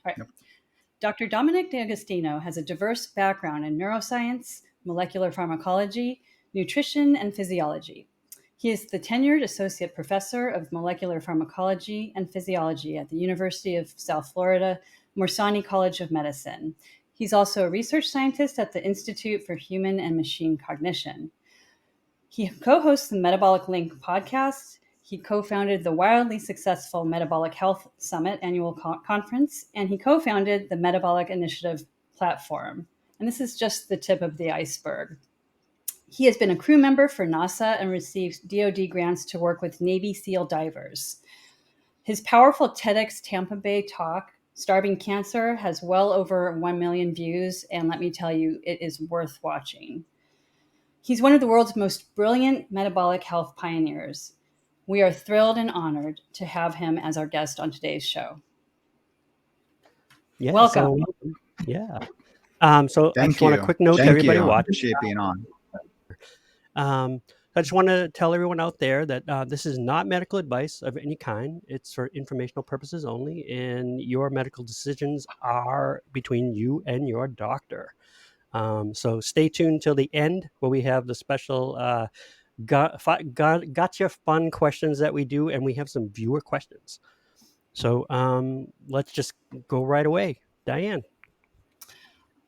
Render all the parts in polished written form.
All right. Yep. Dr. Dominic D'Agostino has a diverse background in neuroscience, molecular pharmacology, nutrition, and physiology. He is the tenured associate professor of molecular pharmacology and physiology at the University of South Florida, Morsani College of Medicine. He's also a research scientist at the Institute for Human and Machine Cognition. He co-hosts the Metabolic Link podcast. He co-founded the wildly successful Metabolic Health Summit annual conference, and he co-founded the Metabolic Initiative platform. And this is just the tip of the iceberg. He has been a crew member for NASA and received DoD grants to work with Navy SEAL divers. His powerful TEDx Tampa Bay talk, Starving Cancer, has well over 1 million views, and let me tell you, it is worth watching. He's one of the world's most brilliant metabolic health pioneers. We are thrilled and honored to have him as our guest on today's show. Yeah, Welcome. So I Thank just want a you. quick note to Thank everybody you. watching. Appreciate being on. I just want to tell everyone out there that this is not medical advice of any kind. It's for informational purposes only, and your medical decisions are between you and your doctor. So stay tuned till the end where we have the special gotcha fun questions that we do, and we have some viewer questions. So let's just go right away. Diane.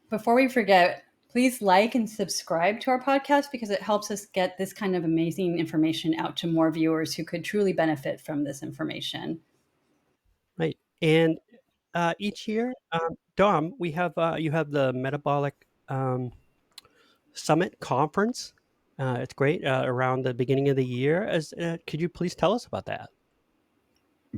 Before we forget, please like and subscribe to our podcast because it helps us get this kind of amazing information out to more viewers who could truly benefit from this information. Right. And each year, Dom, we have you have the Metabolic Summit Conference. It's great around the beginning of the year. Could you please tell us about that?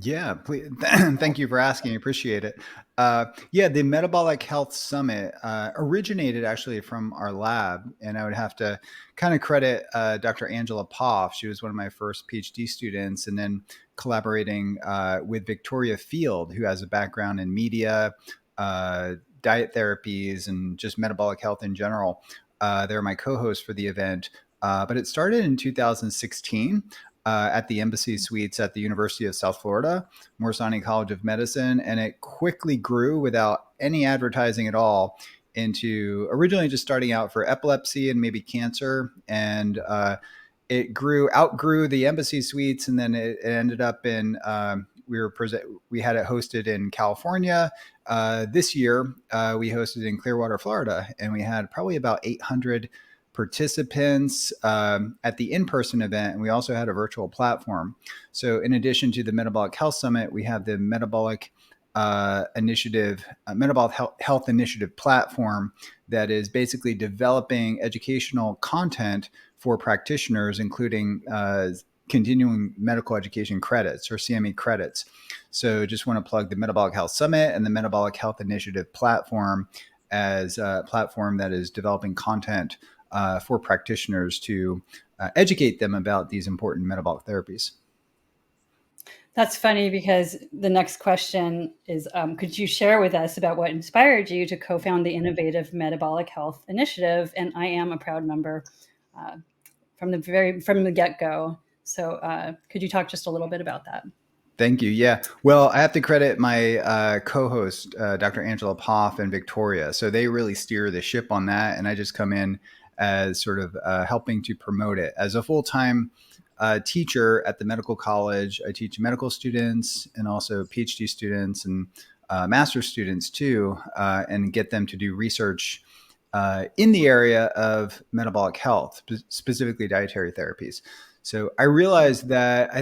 Yeah, please. Thank you for asking. I appreciate it. The Metabolic Health Summit originated actually from our lab, and I would have to kind of credit Dr. Angela Poff. She was one of my first PhD students, and then collaborating with Victoria Field, who has a background in media, diet therapies, and just metabolic health in general. They're my co-hosts for the event, but it started in 2016. At the Embassy Suites at the University of South Florida, Morsani College of Medicine, and it quickly grew without any advertising at all into originally just starting out for epilepsy and maybe cancer, and it outgrew the Embassy Suites, and then it ended up in we had it hosted in California. This year we hosted in Clearwater, Florida, and we had probably about 800 participants at the in-person event, and we also had a virtual platform. So in addition to the Metabolic Health Summit, we have the Metabolic Initiative, Metabolic Health Initiative platform that is basically developing educational content for practitioners, including continuing medical education credits or CME credits. So just want to plug the Metabolic Health Summit and the Metabolic Health Initiative platform as a platform that is developing content for practitioners to educate them about these important metabolic therapies. That's funny because the next question is, could you share with us about what inspired you to co-found the innovative Metabolic Health Initiative? And I am a proud member from the get-go. So could you talk just a little bit about that? Thank you. Yeah. Well, I have to credit my co-host, Dr. Angela Poff and Victoria. So they really steer the ship on that. And I just come in as sort of helping to promote it. As a full-time teacher at the medical college, I teach medical students and also PhD students and master's students too, and get them to do research in the area of metabolic health, specifically dietary therapies. So I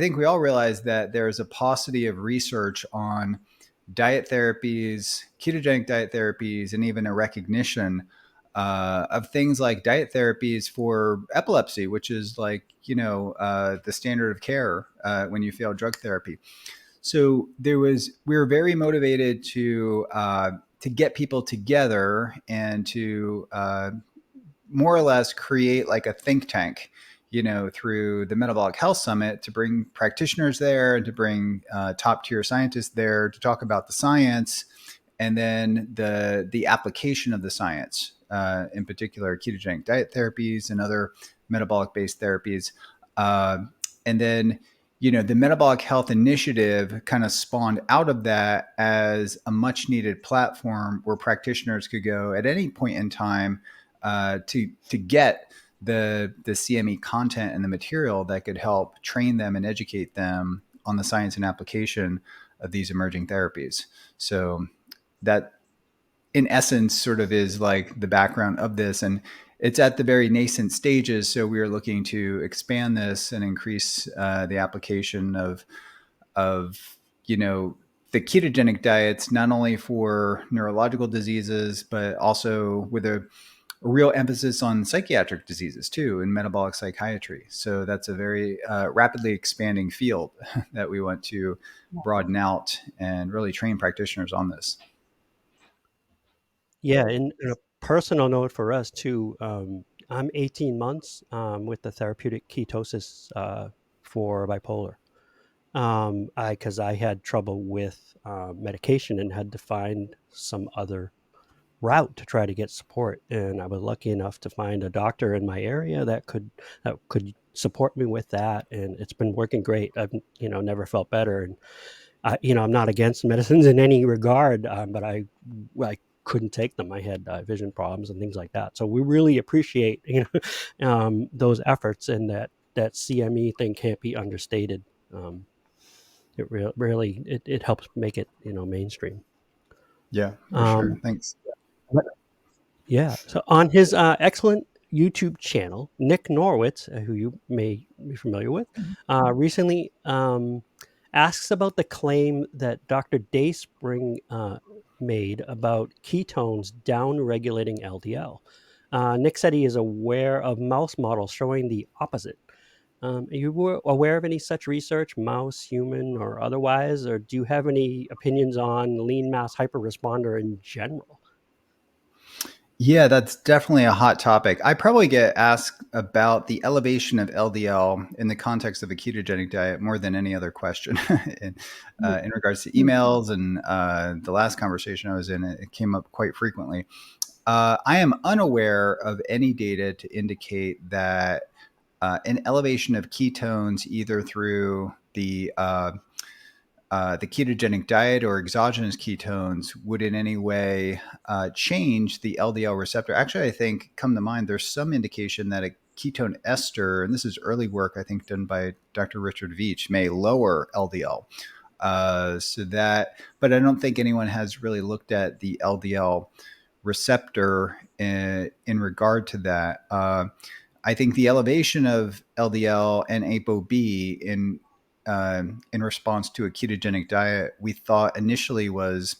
think we all realize that there is a paucity of research on diet therapies, ketogenic diet therapies, and even a recognition of things like diet therapies for epilepsy, which is like, the standard of care when you fail drug therapy. So we were very motivated to get people together and to more or less create like a think tank, through the Metabolic Health Summit, to bring practitioners there and to bring top tier scientists there to talk about the science and then the application of the science, in particular ketogenic diet therapies and other metabolic based therapies. And then the metabolic health initiative kind of spawned out of that as a much needed platform where practitioners could go at any point in time to get the CME content and the material that could help train them and educate them on the science and application of these emerging therapies. So that, in essence, sort of is like the background of this. And it's at the very nascent stages. So we are looking to expand this and increase the application of the ketogenic diets, not only for neurological diseases, but also with a real emphasis on psychiatric diseases too, in metabolic psychiatry. So that's a very rapidly expanding field that we want to broaden out and really train practitioners on this. Yeah, and a personal note for us too, I'm 18 months with the therapeutic ketosis for bipolar. Because I had trouble with medication and had to find some other route to try to get support. And I was lucky enough to find a doctor in my area that could support me with that, and it's been working great. I've never felt better, and I'm not against medicines in any regard, but I couldn't take them. I had vision problems and things like that. So we really appreciate those efforts, and that CME thing can't be understated. It really it helps make it mainstream. Yeah, for sure. Thanks. Yeah. So on his excellent YouTube channel, Nick Norwitz, who you may be familiar with, recently asks about the claim that Dr. Dayspring made about ketones down-regulating LDL. Nick said he is aware of mouse models showing the opposite. Are you aware of any such research, mouse, human, or otherwise, or do you have any opinions on lean mass hyperresponder in general? Yeah, that's definitely a hot topic. I probably get asked about the elevation of LDL in the context of a ketogenic diet more than any other question. in regards to emails and the last conversation I was in, it came up quite frequently. I am unaware of any data to indicate that an elevation of ketones, either through the ketogenic diet or exogenous ketones, would in any way change the LDL receptor. Actually, I think, come to mind, there's some indication that a ketone ester, and this is early work, I think, done by Dr. Richard Veach, may lower LDL. But I don't think anyone has really looked at the LDL receptor in regard to that. I think the elevation of LDL and ApoB in response to a ketogenic diet, we thought initially was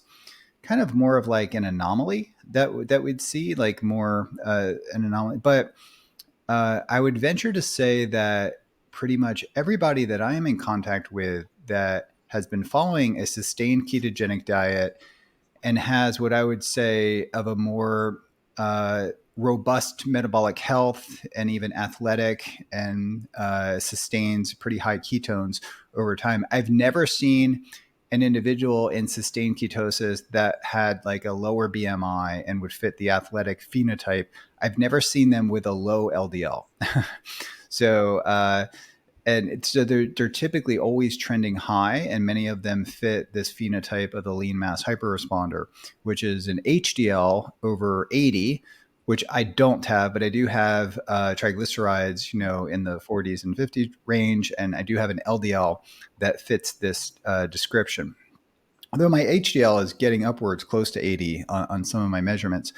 kind of more of like an anomaly that we'd see, like more an anomaly. But I would venture to say that pretty much everybody that I am in contact with that has been following a sustained ketogenic diet and has what I would say of a more robust metabolic health and even athletic, and sustains pretty high ketones over time. I've never seen an individual in sustained ketosis that had like a lower BMI and would fit the athletic phenotype. I've never seen them with a low LDL. So they're typically always trending high, and many of them fit this phenotype of the lean mass hyperresponder, which is an HDL over 80, which I don't have, but I do have triglycerides, in the 40s and 50s range, and I do have an LDL that fits this description. Although my HDL is getting upwards close to 80 on some of my measurements.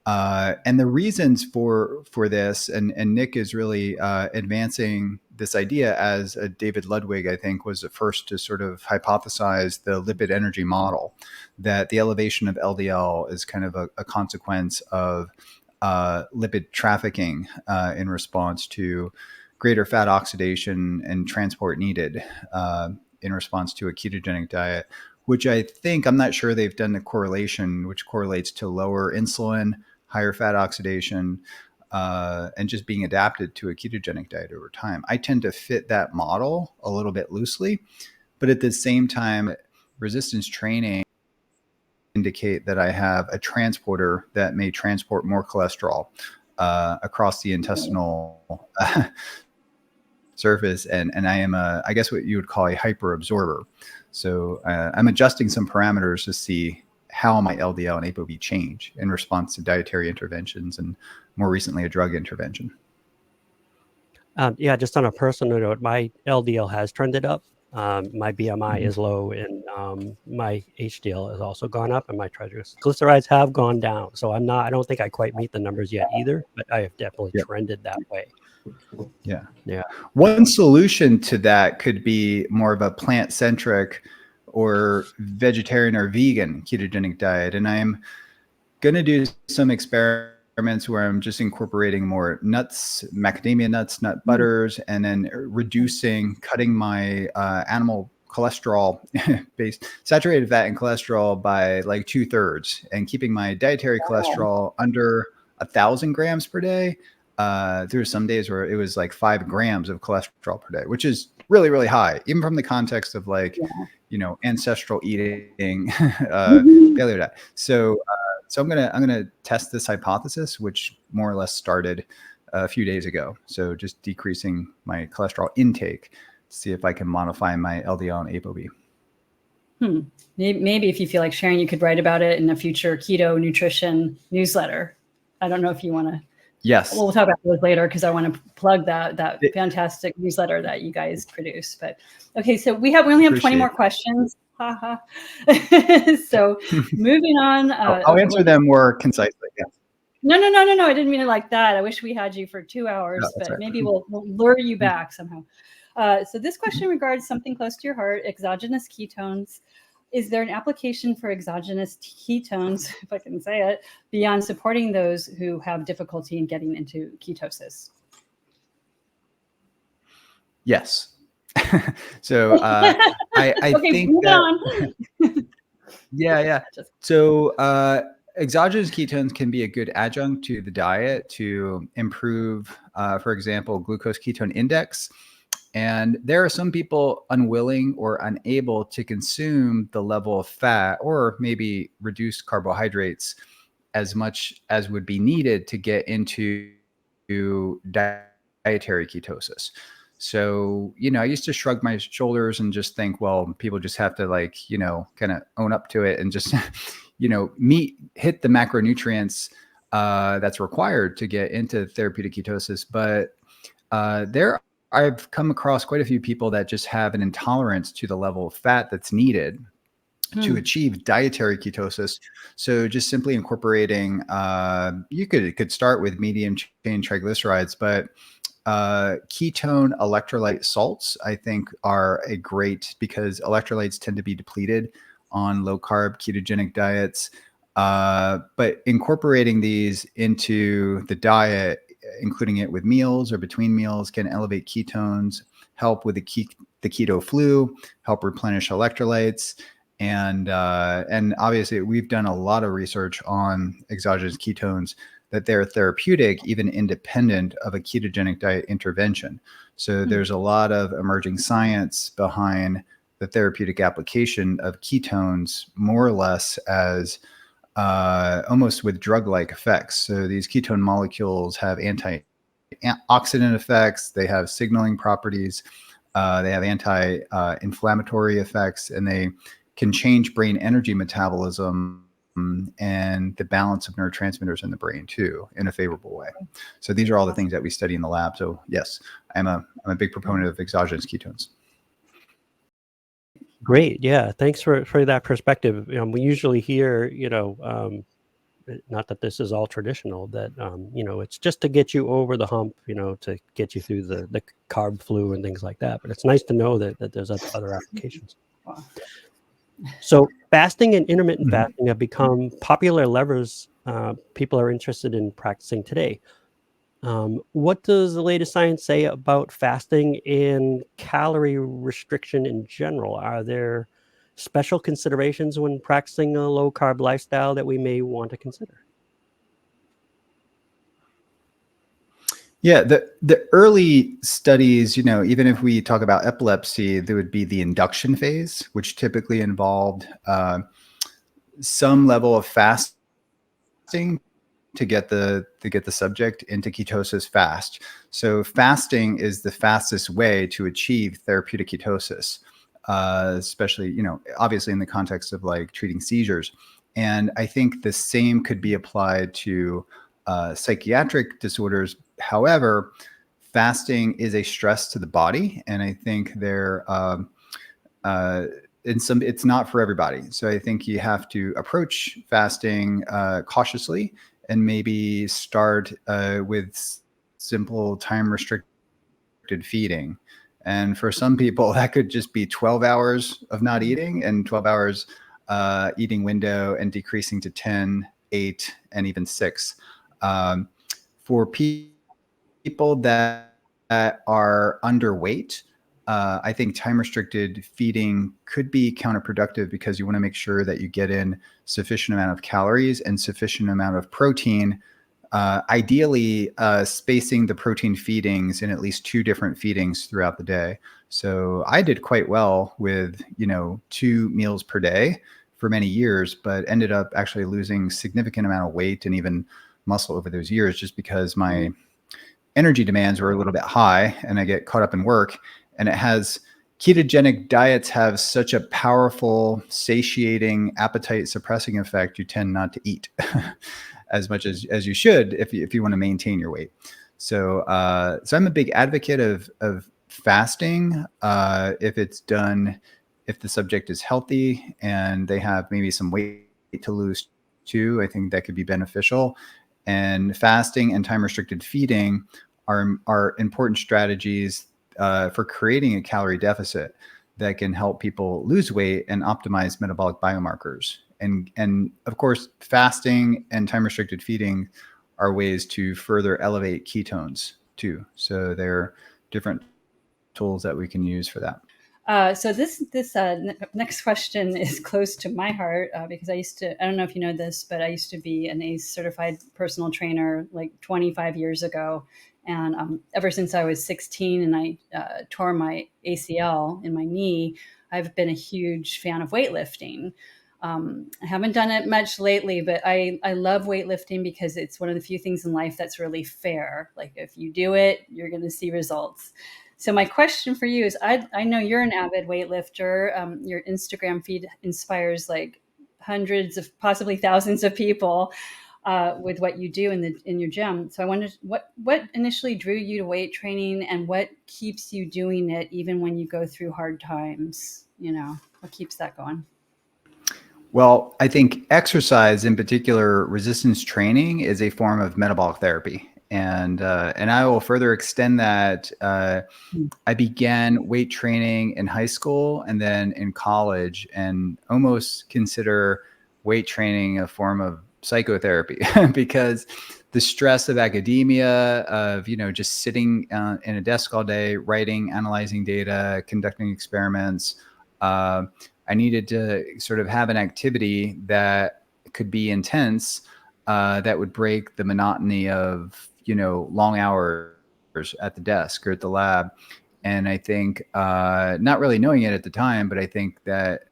And the reasons for this, and Nick is really advancing this idea, as David Ludwig, I think, was the first to sort of hypothesize the lipid energy model, that the elevation of LDL is kind of a consequence of lipid trafficking in response to greater fat oxidation and transport needed in response to a ketogenic diet, which I think, I'm not sure they've done the correlation, which correlates to lower insulin, higher fat oxidation, and just being adapted to a ketogenic diet over time. I tend to fit that model a little bit loosely, but at the same time, resistance training indicate that I have a transporter that may transport more cholesterol across the intestinal surface, and I am I guess what you would call a hyper absorber. So I'm adjusting some parameters to see how my LDL and ApoB change in response to dietary interventions and more recently a drug intervention. Yeah, just on a personal note, my LDL has trended up. My BMI is low, and my HDL has also gone up, and my triglycerides have gone down. So I don't think I quite meet the numbers yet either, but I have definitely trended that way. Yeah. Yeah. One solution to that could be more of a plant-centric or vegetarian or vegan ketogenic diet. And I'm going to do some experiments where I'm just incorporating more nuts, macadamia nuts, nut butters, and then cutting my animal cholesterol based saturated fat and cholesterol by like 2/3 and keeping my dietary cholesterol under 1,000 grams per day. There were some days where it was like 5 grams of cholesterol per day, which is really, really high, even from the context of like, ancestral eating, paleo diet. So I'm gonna test this hypothesis, which more or less started a few days ago. So just decreasing my cholesterol intake to see if I can modify my LDL and ApoB. Maybe if you feel like sharing, you could write about it in a future keto nutrition newsletter. I don't know if you want to. Yes. We'll talk about those later because I want to plug that fantastic newsletter that you guys produce. But okay, so we only have 20 more questions. So moving on. I'll answer them more concisely. Yeah. No. I didn't mean it like that. I wish we had you for 2 hours, but maybe we'll lure you back somehow. So this question regards something close to your heart, exogenous ketones. Is there an application for exogenous ketones, if I can say it, beyond supporting those who have difficulty in getting into ketosis? Yes. So I think that, yeah. So exogenous ketones can be a good adjunct to the diet to improve, for example, glucose ketone index. And there are some people unwilling or unable to consume the level of fat or maybe reduce carbohydrates as much as would be needed to get into dietary ketosis. So, I used to shrug my shoulders and just think, well, people just have to kind of own up to it and just, hit the macronutrients that's required to get into therapeutic ketosis. But I've come across quite a few people that just have an intolerance to the level of fat that's needed to achieve dietary ketosis. So just simply incorporating, you could start with medium chain triglycerides, but ketone electrolyte salts, I think, are a great, because electrolytes tend to be depleted on low carb ketogenic diets. But incorporating these into the diet, including it with meals or between meals, can elevate ketones, help with the keto flu, help replenish electrolytes. And obviously we've done a lot of research on exogenous ketones, that they're therapeutic, even independent of a ketogenic diet intervention. So there's a lot of emerging science behind the therapeutic application of ketones, more or less as almost with drug-like effects. So these ketone molecules have antioxidant effects, they have signaling properties, they have anti-inflammatory effects, and they can change brain energy metabolism and the balance of neurotransmitters in the brain too, in a favorable way. So these are all the things that we study in the lab. So yes, I'm a big proponent of exogenous ketones. Great. Yeah. Thanks for that perspective. We usually hear, not that this is all traditional, that, it's just to get you over the hump, to get you through the carb flu and things like that. But it's nice to know that there's other applications. Wow. So fasting and intermittent fasting have become popular levers people are interested in practicing today. What does the latest science say about fasting and calorie restriction in general? Are there special considerations when practicing a low carb lifestyle that we may want to consider? Yeah, the early studies, even if we talk about epilepsy, there would be the induction phase, which typically involved some level of fasting to get the subject into ketosis fast. So fasting is the fastest way to achieve therapeutic ketosis, especially, obviously in the context of like treating seizures. And I think the same could be applied to psychiatric disorders. However, fasting is a stress to the body, and I think it's not for everybody. So I think you have to approach fasting cautiously, and maybe start with simple time restricted feeding. And for some people, that could just be 12 hours of not eating and 12 hours eating window, and decreasing to 10, 8, and even 6. For people that are underweight, I think time restricted feeding could be counterproductive, because you want to make sure that you get in sufficient amount of calories and sufficient amount of protein. Ideally, spacing the protein feedings in at least 2 different feedings throughout the day. So I did quite well with 2 meals per day for many years, but ended up actually losing significant amount of weight and even muscle over those years, just because my energy demands were a little bit high and I get caught up in work. And ketogenic diets have such a powerful, satiating, appetite suppressing effect, you tend not to eat as much as you should if you want to maintain your weight. So I'm a big advocate of fasting if the subject is healthy and they have maybe some weight to lose too. I think that could be beneficial. And fasting and time restricted feeding are important strategies for creating a calorie deficit that can help people lose weight and optimize metabolic biomarkers. And of course, fasting and time restricted feeding are ways to further elevate ketones too. So there are different tools that we can use for that. So this next question is close to my heart because I don't know if you know this, but I used to be an ACE certified personal trainer like 25 years ago. And ever since I was 16 and I tore my ACL in my knee, I've been a huge fan of weightlifting. I haven't done it much lately, but I love weightlifting because it's one of the few things in life that's really fair. Like if you do it, you're going to see results. So my question for you is, I know you're an avid weightlifter. Your Instagram feed inspires like hundreds of possibly thousands of people with what you do in your gym. So I wondered what initially drew you to weight training, and what keeps you doing it even when you go through hard times? What keeps that going? Well, I think exercise, in particular resistance training, is a form of metabolic therapy. And I will further extend that. I began weight training in high school and then in college, and almost consider weight training a form of psychotherapy because the stress of academia, of just sitting in a desk all day, writing, analyzing data, conducting experiments. I needed to sort of have an activity that could be intense, that would break the monotony of long hours at the desk or at the lab. And I think, not really knowing it at the time, but I think that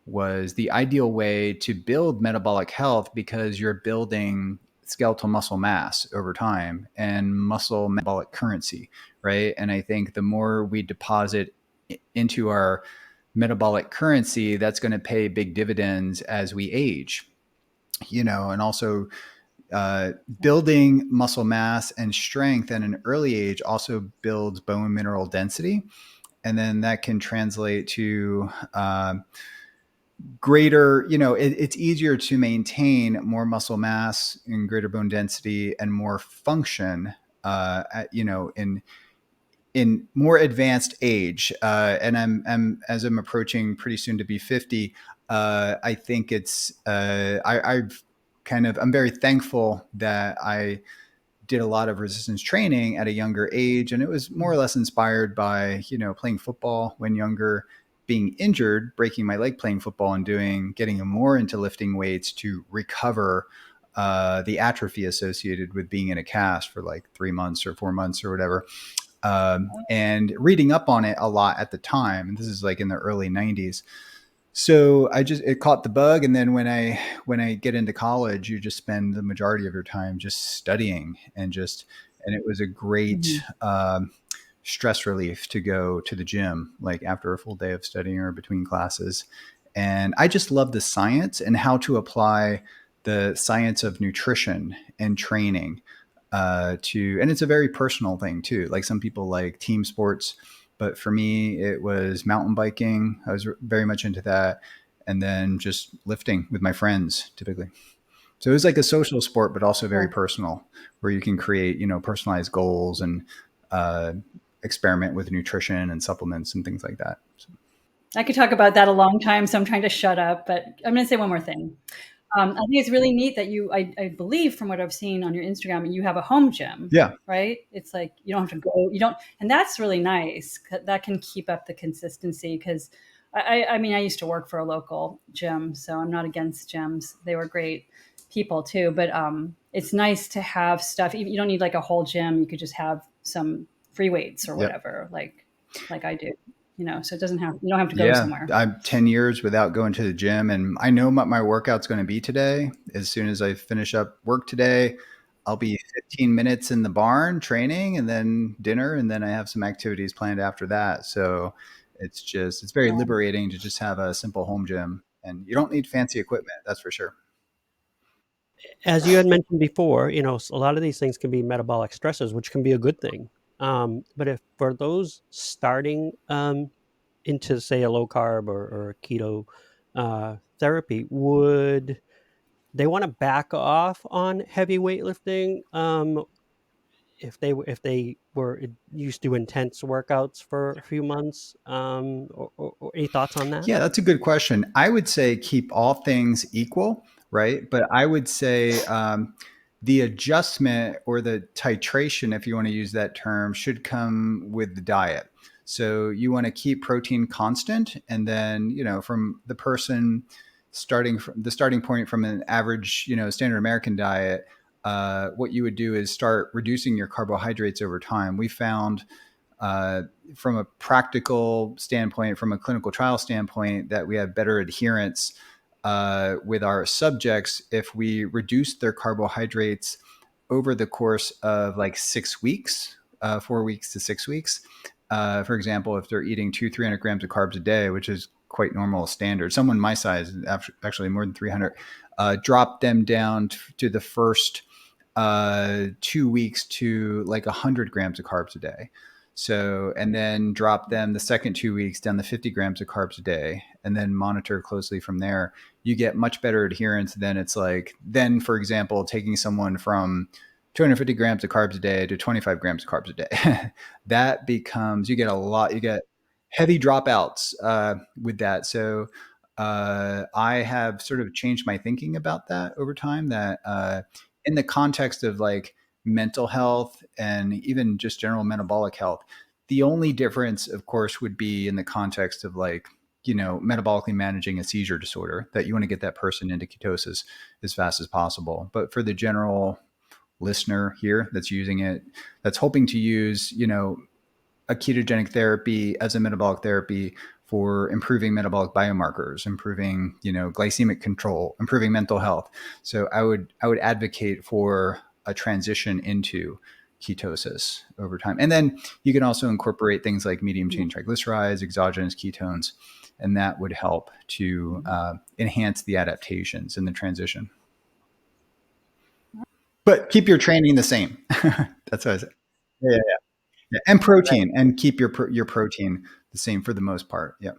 was the ideal way to build metabolic health, because you're building skeletal muscle mass over time and muscle metabolic currency, right? And I think the more we deposit into our metabolic currency, that's going to pay big dividends as we age, and also building muscle mass and strength at an early age also builds bone mineral density. And then that can translate to greater, it's easier to maintain more muscle mass and greater bone density and more function, in more advanced age. And as I'm approaching pretty soon to be 50, I think I'm very thankful that I did a lot of resistance training at a younger age. And it was more or less inspired by, playing football when younger, being injured, breaking my leg playing football, and getting more into lifting weights to recover the atrophy associated with being in a cast for like 3 months or 4 months or whatever. And reading up on it a lot at the time. And this is like in the early 90s. So it caught the bug, and then when I get into college, you just spend the majority of your time just studying and it was a great Mhm. stress relief to go to the gym like after a full day of studying or between classes. And I just love the science and how to apply the science of nutrition and training and it's a very personal thing too. Like some people like team sports, but for me, it was mountain biking. I was very much into that. And then just lifting with my friends typically. So it was like a social sport, but also very Cool. personal, where you can create, personalized goals and uh, experiment with nutrition and supplements and things like that. So, I could talk about that a long time, so I'm trying to shut up, but I'm going to say one more thing. I think it's really neat that I believe from what I've seen on your Instagram, you have a home gym, yeah. right? It's like you don't have to go, you don't, and that's really nice. That can keep up the consistency because I mean, I used to work for a local gym, so I'm not against gyms. They were great people too, but it's nice to have stuff. You don't need like a whole gym. You could just have some free weights or Yep. whatever, like I do. So it doesn't have you don't have to go Yeah, somewhere. I'm 10 years without going to the gym, and I know what my workout's going to be today. As soon as I finish up work today, I'll be 15 minutes in the barn training and then dinner, and then I have some activities planned after that. So it's very liberating to just have a simple home gym, and you don't need fancy equipment, that's for sure. As you had mentioned before, a lot of these things can be metabolic stressors, which can be a good thing. But if for those starting into, say, a low carb or keto therapy, would they want to back off on heavy weightlifting if they were used to intense workouts for a few months? Or any thoughts on that? Yeah, that's a good question. I would say keep all things equal, right? But I would say the adjustment or the titration, if you want to use that term, should come with the diet. So you want to keep protein constant, and then from the person starting from the starting point from an average standard American diet. What you would do is start reducing your carbohydrates over time. We found uh, from a practical standpoint, from a clinical trial standpoint, that we have better adherence with our subjects if we reduce their carbohydrates over the course of like 6 weeks, 4 weeks to 6 weeks. For example, if they're eating 300 grams of carbs a day, which is quite normal standard, someone my size, actually more than 300, drop them down to the first 2 weeks to like 100 grams of carbs a day. So, and then drop them the second 2 weeks down to 50 grams of carbs a day, and then monitor closely from there. You get much better adherence than for example, taking someone from 250 grams of carbs a day to 25 grams of carbs a day. That becomes, you get heavy dropouts with that. So, I have sort of changed my thinking about that over time that in the context of like mental health and even just general metabolic health, the only difference, of course, would be in the context of like, metabolically managing a seizure disorder, that you want to get that person into ketosis as fast as possible. But for the general listener here that's using it, that's hoping to use, a ketogenic therapy as a metabolic therapy for improving metabolic biomarkers, improving, glycemic control, improving mental health. So I would advocate for a transition into ketosis over time. And then you can also incorporate things like medium chain triglycerides, exogenous ketones, and that would help to enhance the adaptations in the transition. But keep your training the same. That's what I said. Yeah, yeah, yeah. And protein, and keep your protein the same for the most part. Yeah.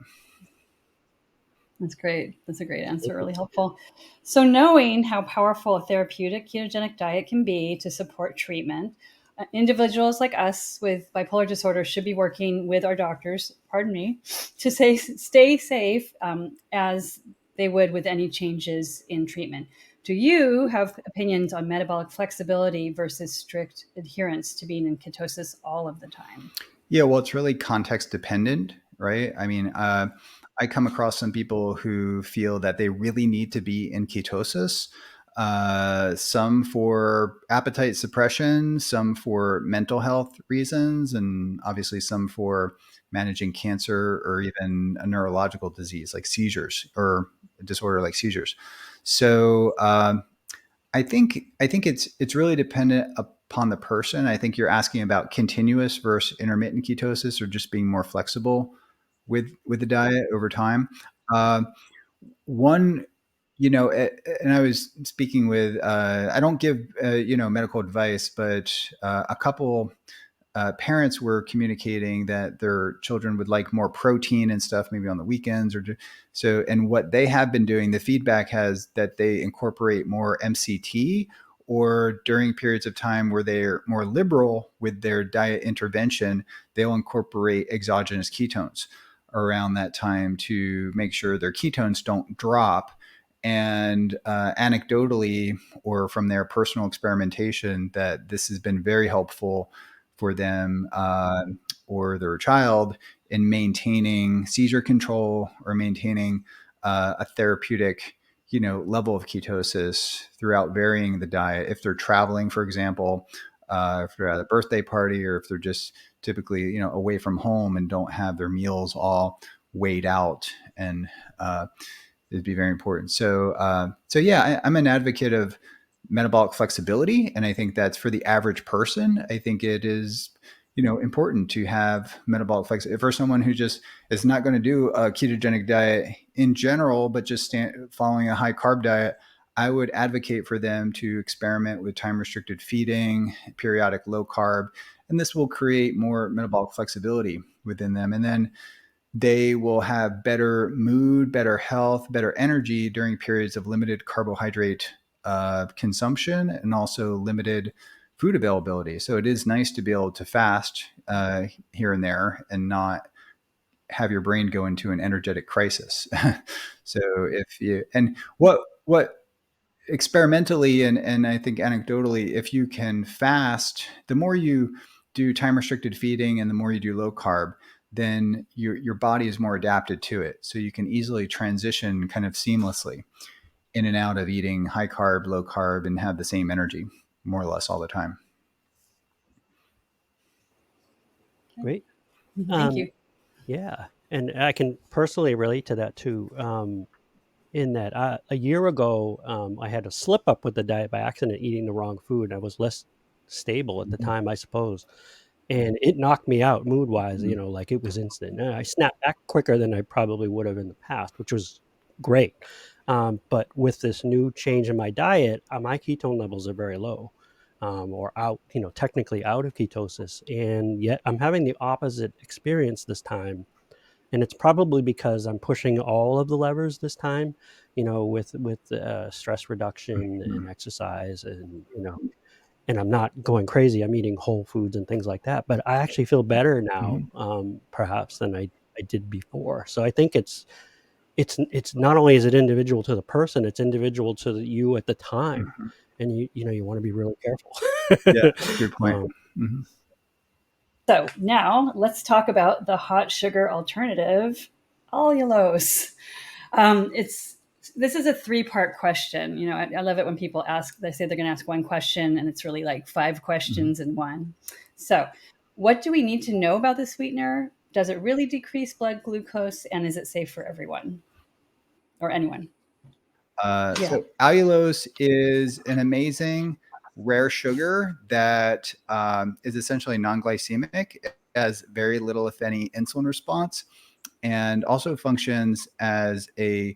That's great. That's a great answer. Really helpful. So, knowing how powerful a therapeutic ketogenic diet can be to support treatment, individuals like us with bipolar disorder should be working with our doctors, pardon me, to stay safe as they would with any changes in treatment. Do you have opinions on metabolic flexibility versus strict adherence to being in ketosis all of the time? Yeah, well, it's really context dependent, right? I mean, I come across some people who feel that they really need to be in ketosis some for appetite suppression, some for mental health reasons, and obviously some for managing cancer or even a neurological disease like seizures or a disorder like seizures. So I think it's really dependent upon the person. I think you're asking about continuous versus intermittent ketosis, or just being more flexible with the diet over time. Uh, One, and I was speaking with, I don't give, medical advice, but a couple parents were communicating that their children would like more protein and stuff, maybe on the weekends so. And what they have been doing, the feedback has that they incorporate more MCT, or during periods of time where they're more liberal with their diet intervention, they'll incorporate exogenous ketones around that time to make sure their ketones don't drop. And anecdotally, or from their personal experimentation, that this has been very helpful for them or their child in maintaining seizure control, or maintaining a therapeutic level of ketosis throughout varying the diet. If they're traveling, for example, if they're at a birthday party, or if they're just typically away from home and don't have their meals all weighed out, and it'd be very important. So yeah, I'm an advocate of metabolic flexibility, and I think that's for the average person. I think it is important to have metabolic flexibility for someone who just is not going to do a ketogenic diet in general, but just following a high carb diet. I would advocate for them to experiment with time restricted feeding, periodic low carb, and this will create more metabolic flexibility within them. And then they will have better mood, better health, better energy during periods of limited carbohydrate consumption, and also limited food availability. So it is nice to be able to fast here and there, and not have your brain go into an energetic crisis. So if you, and what experimentally, and I think anecdotally, if you can fast, the more you do time restricted feeding and the more you do low carb, then your body is more adapted to it. So you can easily transition kind of seamlessly in and out of eating high carb, low carb, and have the same energy more or less all the time. Great. Thank you. Yeah. And I can personally relate to that too. In that a year ago, I had a slip up with the diet by accident, eating the wrong food. I was less stable at the time, I suppose. And it knocked me out mood wise, like it was instant. And I snapped back quicker than I probably would have in the past, which was great. But with this new change in my diet, my ketone levels are very low, or out, technically out of ketosis. And yet I'm having the opposite experience this time. And it's probably because I'm pushing all of the levers this time, with stress reduction and exercise, and and I'm not going crazy. I'm eating whole foods and things like that. But I actually feel better now, perhaps, than I did before. So I think it's not only is it individual to the person, it's individual to you at the time, and you want to be really careful. Yeah, good point. So now let's talk about the hot sugar alternative, allulose. This is a 3-part question. I love it when people ask. They say they're going to ask one question, and it's really like 5 questions in one. So, what do we need to know about the sweetener? Does it really decrease blood glucose, and is it safe for everyone or anyone? So allulose is an amazing rare sugar that is essentially non-glycemic. It has very little, if any, insulin response, and also functions as a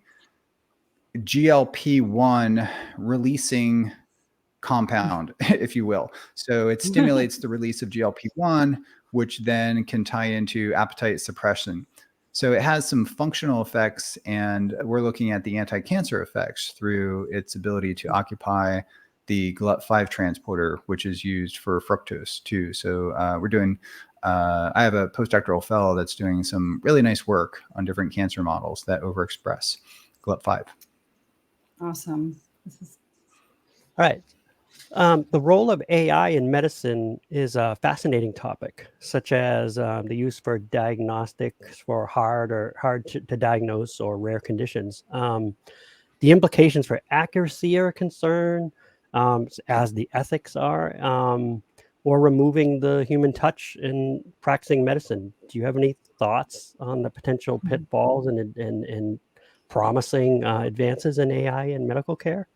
GLP-1 releasing compound, if you will. So it stimulates the release of GLP-1, which then can tie into appetite suppression. So it has some functional effects, and we're looking at the anti-cancer effects through its ability to occupy the GLUT5 transporter, which is used for fructose too. So we're doing, I have a postdoctoral fellow that's doing some really nice work on different cancer models that overexpress GLUT5. Awesome. All right. The role of AI in medicine is a fascinating topic, such as the use for diagnostics for hard to diagnose or rare conditions. the implications for accuracy are a concern, as the ethics are, or removing the human touch in practicing medicine. Do you have any thoughts on the potential pitfalls and promising advances in AI in medical care?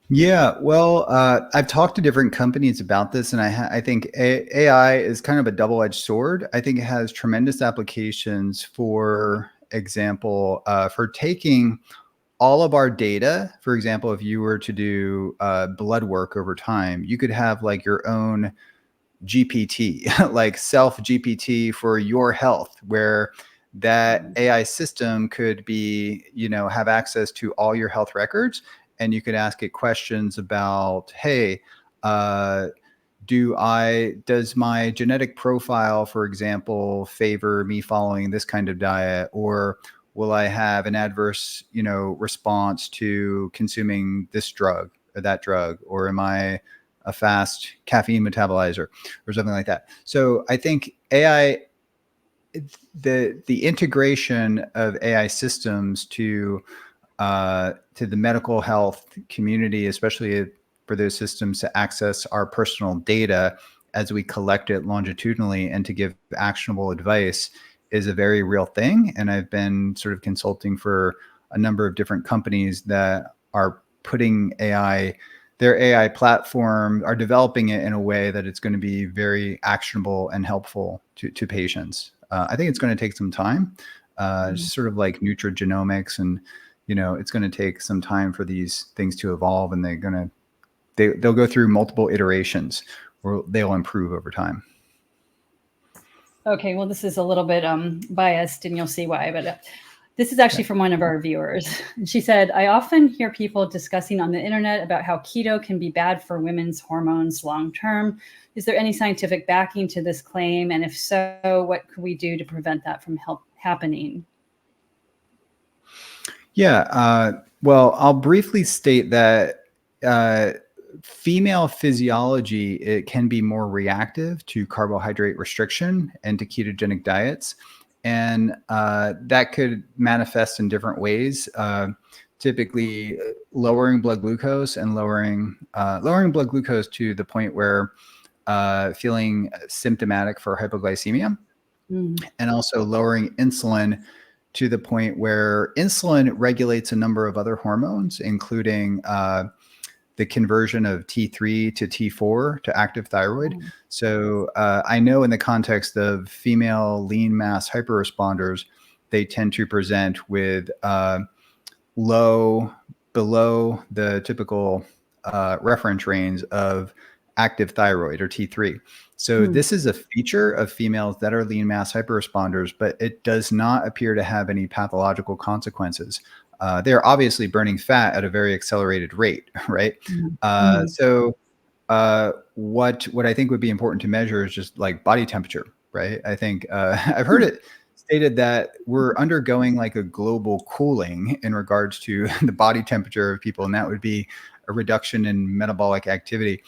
Yeah, well, I've talked to different companies about this, and I think AI is kind of a double-edged sword. I think it has tremendous applications, for example, for taking all of our data. For example, if you were to do blood work over time, you could have like your own GPT, like self GPT for your health, where that AI system could be, have access to all your health records, and you could ask it questions about, hey, uh, does my genetic profile, for example, favor me following this kind of diet, or will I have an adverse, response to consuming this drug or that drug, or am I a fast caffeine metabolizer or something like that? So I think AI, the integration of AI systems to the medical health community, especially for those systems to access our personal data as we collect it longitudinally and to give actionable advice, is a very real thing. And I've been sort of consulting for a number of different companies that are putting their AI platform, are developing it in a way that it's going to be very actionable and helpful to patients. I think it's going to take some time, sort of like nutrigenomics, and it's going to take some time for these things to evolve, and they'll go through multiple iterations where they'll improve over time. Okay, well, this is a little bit biased, and you'll see why, but this is actually from one of our viewers. She said, I often hear people discussing on the internet about how keto can be bad for women's hormones long-term. Is there any scientific backing to this claim? And if so, what could we do to prevent that from happening? Yeah, well, I'll briefly state that female physiology, it can be more reactive to carbohydrate restriction and to ketogenic diets. And that could manifest in different ways. Typically lowering blood glucose and lowering blood glucose to the point where feeling symptomatic for hypoglycemia, and also lowering insulin to the point where insulin regulates a number of other hormones, including the conversion of T3 to T4 to active thyroid. So I know in the context of female lean mass hyperresponders, they tend to present with below the typical reference range of active thyroid, or T3. So this is a feature of females that are lean mass hyperresponders, but it does not appear to have any pathological consequences. They're obviously burning fat at a very accelerated rate, right? So what I think would be important to measure is just like body temperature, right? I think I've heard it stated that we're undergoing like a global cooling in regards to the body temperature of people, and that would be a reduction in metabolic activity.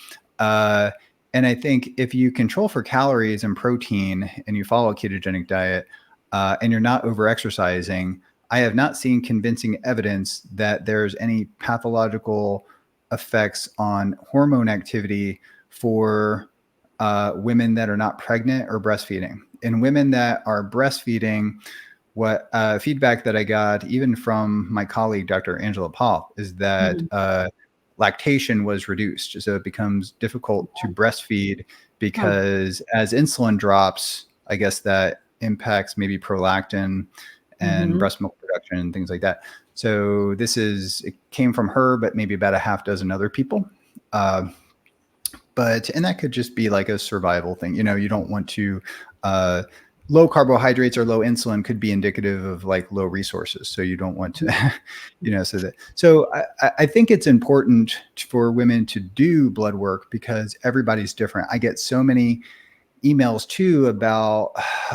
And I think if you control for calories and protein and you follow a ketogenic diet, and you're not over exercising, I have not seen convincing evidence that there's any pathological effects on hormone activity for women that are not pregnant or breastfeeding. In women that are breastfeeding, what feedback that I got even from my colleague, Dr. Angela Popp, is that lactation was reduced. So it becomes difficult to breastfeed because as insulin drops, I guess that impacts maybe prolactin and breast milk production and things like that. So it came from her, but maybe about a half dozen other people. And that could just be like a survival thing. You don't want to, low carbohydrates or low insulin could be indicative of like low resources. So you don't want to, so I think it's important for women to do blood work because everybody's different. I get so many emails too about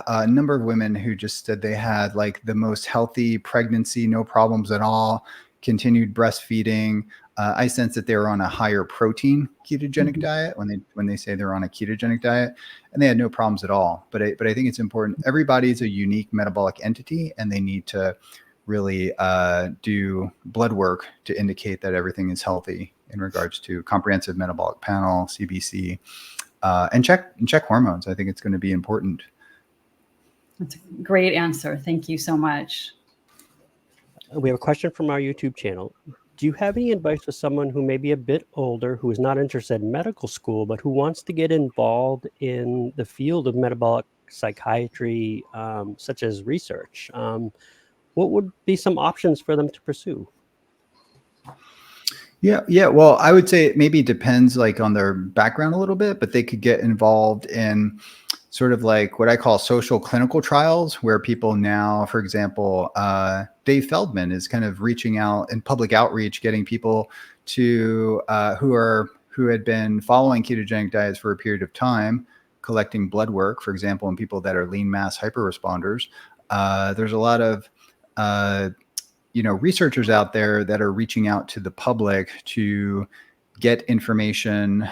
a number of women who just said they had like the most healthy pregnancy, no problems at all, continued breastfeeding. I sense that they were on a higher protein ketogenic diet when they say they're on a ketogenic diet, and they had no problems at all. But I think it's important. Everybody is a unique metabolic entity, and they need to really do blood work to indicate that everything is healthy in regards to comprehensive metabolic panel, CBC, and check hormones. I think it's going to be important. That's a great answer. Thank you so much. We have a question from our YouTube channel. Do you have any advice for someone who may be a bit older, who is not interested in medical school, but who wants to get involved in the field of metabolic psychiatry, such as research? What would be some options for them to pursue? Yeah. Well, I would say it maybe depends like on their background a little bit, but they could get involved in sort of like what I call social clinical trials, where people now, for example, Dave Feldman is kind of reaching out in public outreach, getting people to who had been following ketogenic diets for a period of time, collecting blood work, for example, in people that are lean mass hyperresponders. There's a lot of researchers out there that are reaching out to the public to get information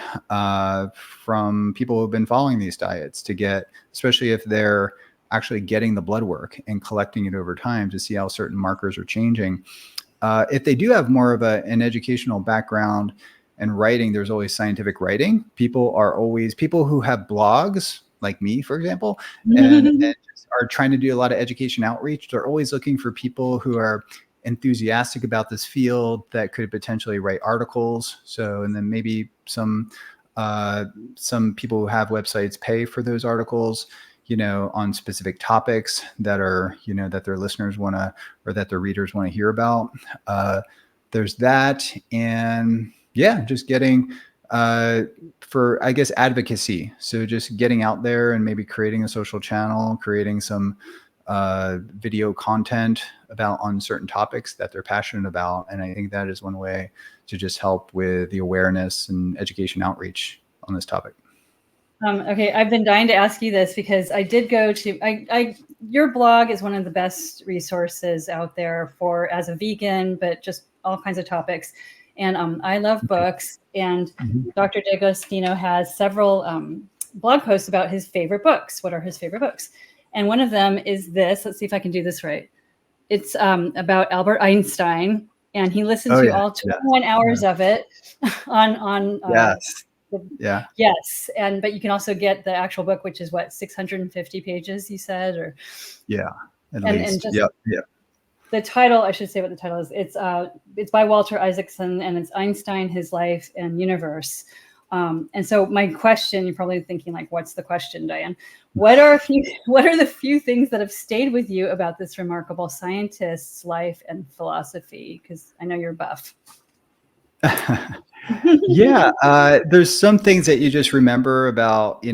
from people who've been following these diets, to get, especially if they're actually getting the blood work and collecting it over time to see how certain markers are changing. If they do have more of an educational background and writing, there's always scientific writing. People who have blogs, like me, for example, and just are trying to do a lot of education outreach. They're always looking for people who are enthusiastic about this field that could potentially write articles. So, and then maybe some people who have websites pay for those articles, on specific topics that are, that their listeners want to, or that their readers want to hear about. There's that. And yeah, just getting for, I guess, advocacy. So just getting out there and maybe creating a social channel, creating some video content on certain topics that they're passionate about. And I think that is one way to just help with the awareness and education outreach on this topic. Okay, I've been dying to ask you this because I did go to, your blog is one of the best resources out there for as a vegan, but just all kinds of topics. And I love books, and Dr. D'Agostino has several blog posts about his favorite books. What are his favorite books? And one of them is this. Let's see if I can do this right. It's about Albert Einstein, and he listened to all 21 hours of it on yes. But you can also get the actual book, which is what, 650 pages, you said, or at least. The title, I should say what the title is. It's by Walter Isaacson, and it's Einstein, His Life and Universe. And so my question, you're probably thinking, like, what's the question, Diane? What are the few things that have stayed with you about this remarkable scientist's life and philosophy? Because I know you're buff. There's some things that you just remember about,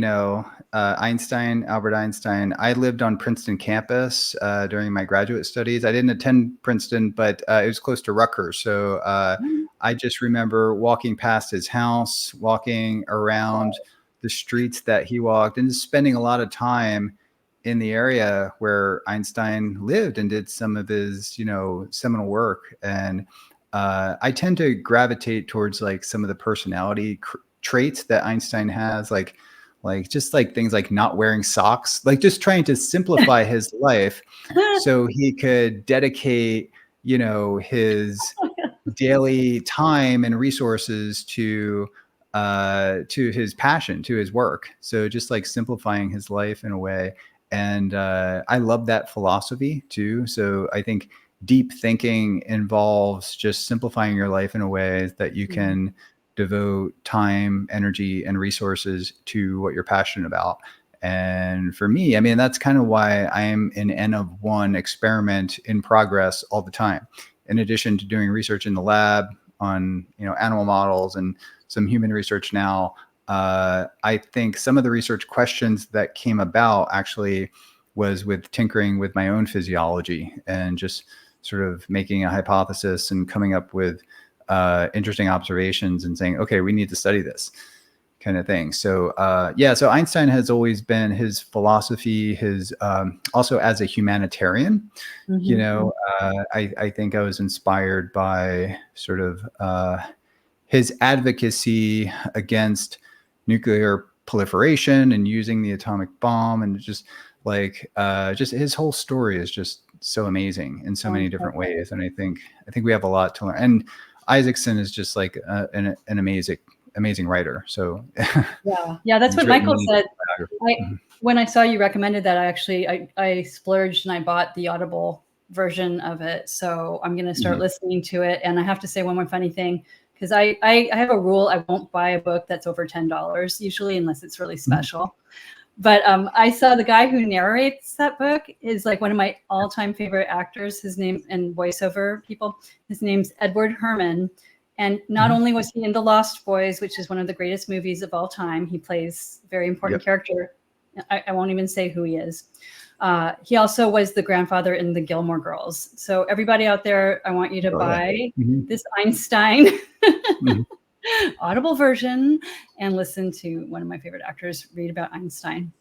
Albert Einstein. I lived on Princeton campus during my graduate studies. I didn't attend Princeton, but it was close to Rutgers. So I just remember walking past his house, walking around the streets that he walked, and just spending a lot of time in the area where Einstein lived and did some of his, seminal work. And I tend to gravitate towards like some of the personality traits that Einstein has, like just like things like not wearing socks, like just trying to simplify his life so he could dedicate, his daily time and resources to his passion, to his work. So just like simplifying his life in a way. And I love that philosophy too. So I think deep thinking involves just simplifying your life in a way that you can devote time, energy, and resources to what you're passionate about. And for me, I mean, that's kind of why I am an N of 1 experiment in progress all the time. In addition to doing research in the lab on, animal models and some human research now, I think some of the research questions that came about actually was with tinkering with my own physiology and just sort of making a hypothesis and coming up with interesting observations and saying, okay, we need to study this kind of thing. So so Einstein has always been his philosophy, his also as a humanitarian, I think I was inspired by sort of his advocacy against nuclear proliferation and using the atomic bomb, and just his whole story is just so amazing in so Oh, many different ways. And I think we have a lot to learn. And Isaacson is just like an amazing writer. So Yeah, that's what Michael said. Mhm. When I saw you recommended that, I splurged and I bought the Audible version of it. So I'm going to start listening to it. And I have to say one more funny thing, because I have a rule: I won't buy a book that's over $10 usually, unless it's really special. But I saw the guy who narrates that book is like one of my all-time favorite actors. His name and voiceover people. His name's Edward Herman. And not only was he in The Lost Boys, which is one of the greatest movies of all time, he plays a very important character. I won't even say who he is. He also was the grandfather in The Gilmore Girls. So everybody out there, I want you to buy this Einstein Audible version and listen to one of my favorite actors read about Einstein.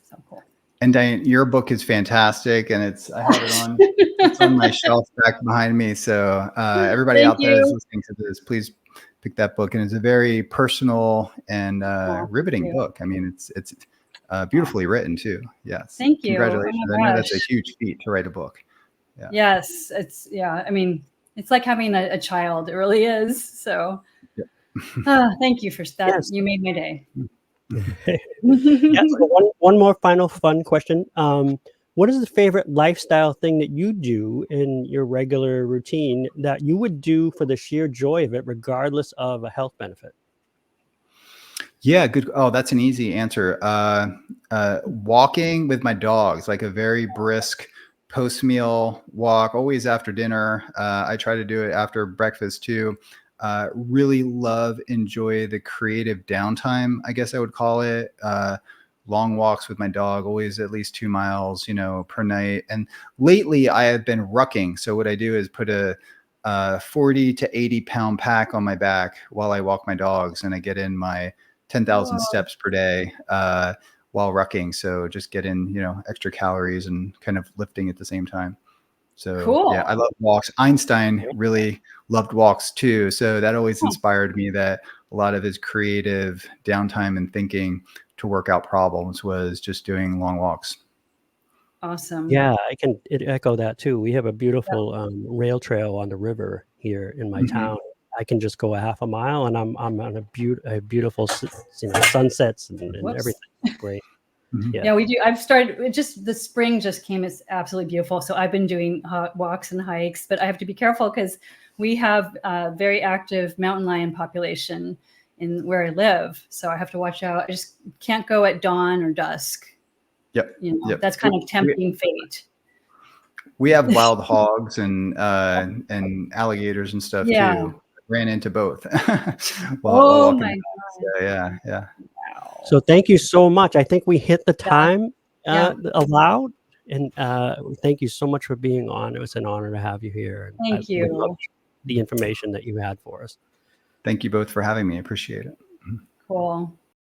So cool. And Diane, your book is fantastic, and I have it on. It's on my shelf back behind me. So everybody out there who's listening to this, please pick that book. And it's a very personal and riveting book. I mean, it's beautifully written too. Yes. Thank you. Congratulations. Oh I know that's a huge feat to write a book. Yeah. Yes, I mean, it's like having a child. It really is. So thank you for that. Yes. You made my day. So one more final fun question. What is the favorite lifestyle thing that you do in your regular routine that you would do for the sheer joy of it, regardless of a health benefit? Yeah, good. Oh, that's an easy answer. Walking with my dogs, like a very brisk post-meal walk, always after dinner. I try to do it after breakfast too. Really enjoy the creative downtime, I guess I would call it. Long walks with my dog, always at least 2 miles, per night. And lately I have been rucking. So what I do is put a 40 to 80 pound pack on my back while I walk my dogs, and I get in my 10,000 steps per day while rucking. So just get in, extra calories and kind of lifting at the same time. So cool. Yeah, I love walks. Einstein really loved walks too. So that always inspired me that a lot of his creative downtime and thinking to work out problems was just doing long walks. Awesome. Yeah, I can echo that too. We have a beautiful rail trail on the river here in my town. I can just go a half a mile and I'm on a beautiful, sunsets and everything. It's great. Yeah, we do. I've started the spring just came. It's absolutely beautiful. So I've been doing walks and hikes, but I have to be careful because we have a very active mountain lion population in where I live. So I have to watch out. I just can't go at dawn or dusk. Yep. That's kind of tempting fate. We have wild hogs and alligators and stuff too. Ran into both. Oh my God. So, yeah. Wow. So thank you so much. I think we hit the time allowed. And thank you so much for being on. It was an honor to have you here. And thank you. Love the information that you had for us. Thank you both for having me. I appreciate it. Cool.